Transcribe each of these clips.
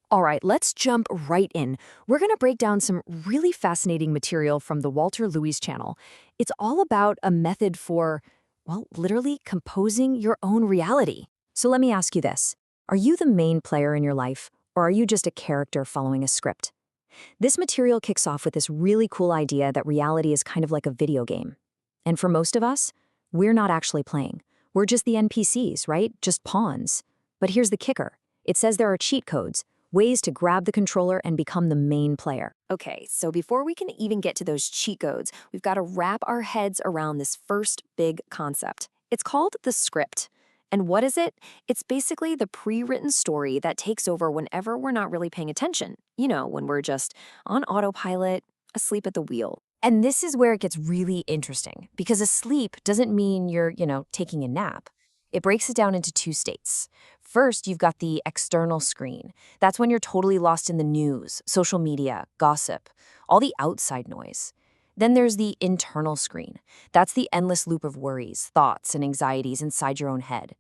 All right, let's jump right in. We're going to break down some really fascinating material from the Walter Lewis channel. It's all about a method for, well, literally composing your own reality. So let me ask you this. Are you the main player in your life, or are you just a character following a script? This material kicks off with this really cool idea that reality is kind of like a video game. And for most of us, we're not actually playing. We're just the NPCs, right? Just pawns. But here's the kicker. It says there are cheat codes, ways to grab the controller and become the main player. Okay, so before we can even get to those cheat codes, we've got to wrap our heads around this first big concept. It's called the script. And what is it? It's basically the pre-written story that takes over whenever we're not really paying attention. You know, when we're just on autopilot, asleep at the wheel. And this is where it gets really interesting, because asleep doesn't mean you're, taking a nap. It breaks it down into two states. First, you've got the external screen. That's when you're totally lost in the news, social media, gossip, all the outside noise. Then there's the internal screen. That's the endless loop of worries, thoughts, and anxieties inside your own head.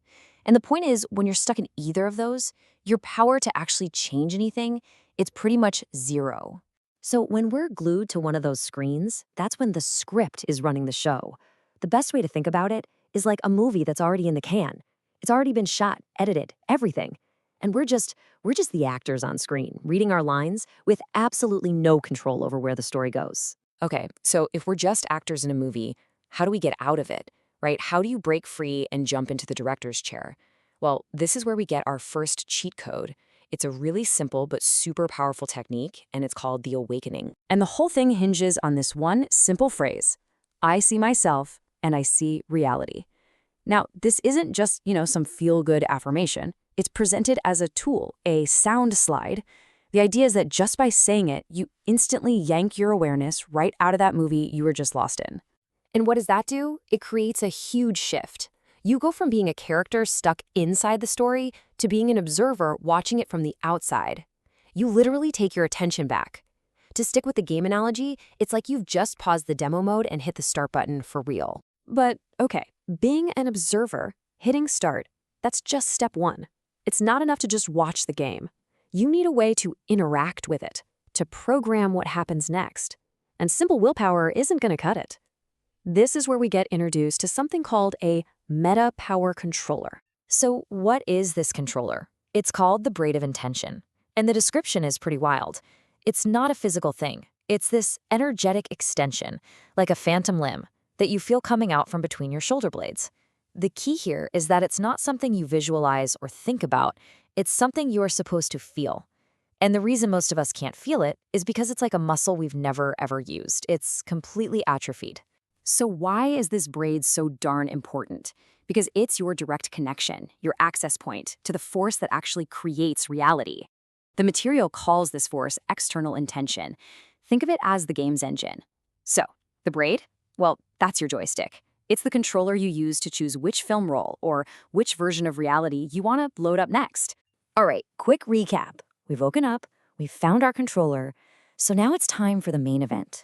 And the point is, when you're stuck in either of those, your power to actually change anything, it's pretty much zero. So when we're glued to one of those screens, that's when the script is running the show. The best way to think about it is like a movie that's already in the can. It's already been shot, edited, everything. And we're just the actors on screen, reading our lines with absolutely no control over where the story goes. Okay, so if we're just actors in a movie, how do we get out of it, right? How do you break free and jump into the director's chair? Well, this is where we get our first cheat code. It's a really simple but super powerful technique, and it's called the awakening. And the whole thing hinges on this one simple phrase: I see myself and I see reality. Now, this isn't just, some feel-good affirmation. It's presented as a tool, a sound slide. The idea is that just by saying it, you instantly yank your awareness right out of that movie you were just lost in. And what does that do? It creates a huge shift. You go from being a character stuck inside the story to being an observer watching it from the outside. You literally take your attention back. To stick with the game analogy, it's like you've just paused the demo mode and hit the start button for real. But okay, being an observer, hitting start, that's just step one. It's not enough to just watch the game. You need a way to interact with it, to program what happens next. And simple willpower isn't going to cut it. This is where we get introduced to something called a meta power controller. So what is this controller? It's called the braid of intention. And the description is pretty wild. It's not a physical thing. It's this energetic extension, like a phantom limb, that you feel coming out from between your shoulder blades. The key here is that it's not something you visualize or think about. It's something you are supposed to feel. And the reason most of us can't feel it is because it's like a muscle we've never, ever used. It's completely atrophied. So why is this braid so darn important? Because it's your direct connection, your access point to the force that actually creates reality. The material calls this force external intention. Think of it as the game's engine. So, the braid? Well, that's your joystick. It's the controller you use to choose which film roll or which version of reality you want to load up next. All right, quick recap. We've woken up, we've found our controller, so now it's time for the main event.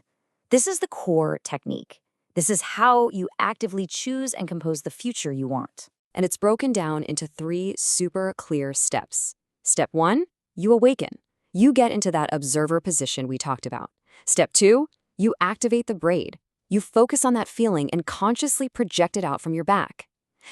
This is the core technique. This is how you actively choose and compose the future you want. And it's broken down into 3 super clear steps. Step 1, you awaken. You get into that observer position we talked about. Step 2, you activate the braid. You focus on that feeling and consciously project it out from your back.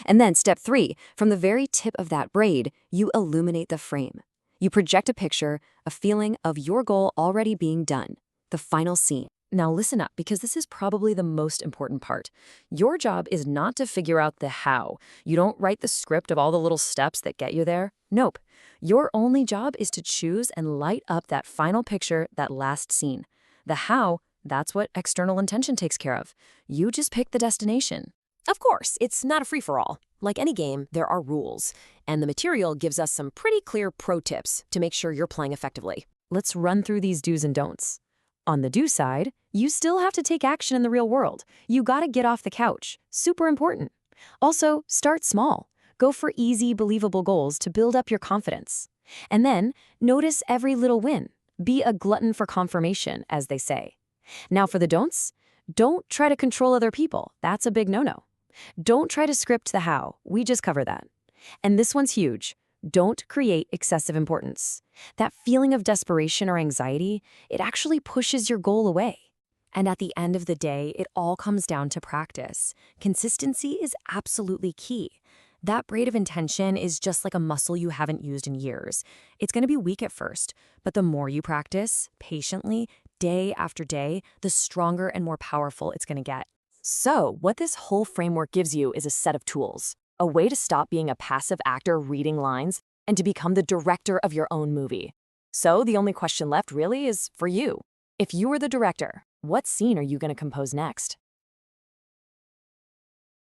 And then step 3, from the very tip of that braid, you illuminate the frame. You project a picture, a feeling of your goal already being done, the final scene. Now listen up, because this is probably the most important part. Your job is not to figure out the how. You don't write the script of all the little steps that get you there. Nope. Your only job is to choose and light up that final picture, that last scene. The how, that's what external intention takes care of. You just pick the destination. Of course, it's not a free-for-all. Like any game, there are rules, and the material gives us some pretty clear pro tips to make sure you're playing effectively. Let's run through these do's and don'ts. On the do side, you still have to take action in the real world. You gotta get off the couch. Super important. Also, start small. Go for easy, believable goals to build up your confidence. And then, notice every little win. Be a glutton for confirmation, as they say. Now for the don'ts, don't try to control other people. That's a big no-no. Don't try to script the how. We just covered that. And this one's huge. Don't create excessive importance. That feeling of desperation or anxiety, it actually pushes your goal away. And at the end of the day, it all comes down to practice. Consistency is absolutely key. That braid of intention is just like a muscle you haven't used in years. It's going to be weak at first, but the more you practice, patiently, day after day, the stronger and more powerful it's going to get. So, what this whole framework gives you is a set of tools, a way to stop being a passive actor reading lines and to become the director of your own movie. So, the only question left really is for you. If you were the director, what scene are you going to compose next?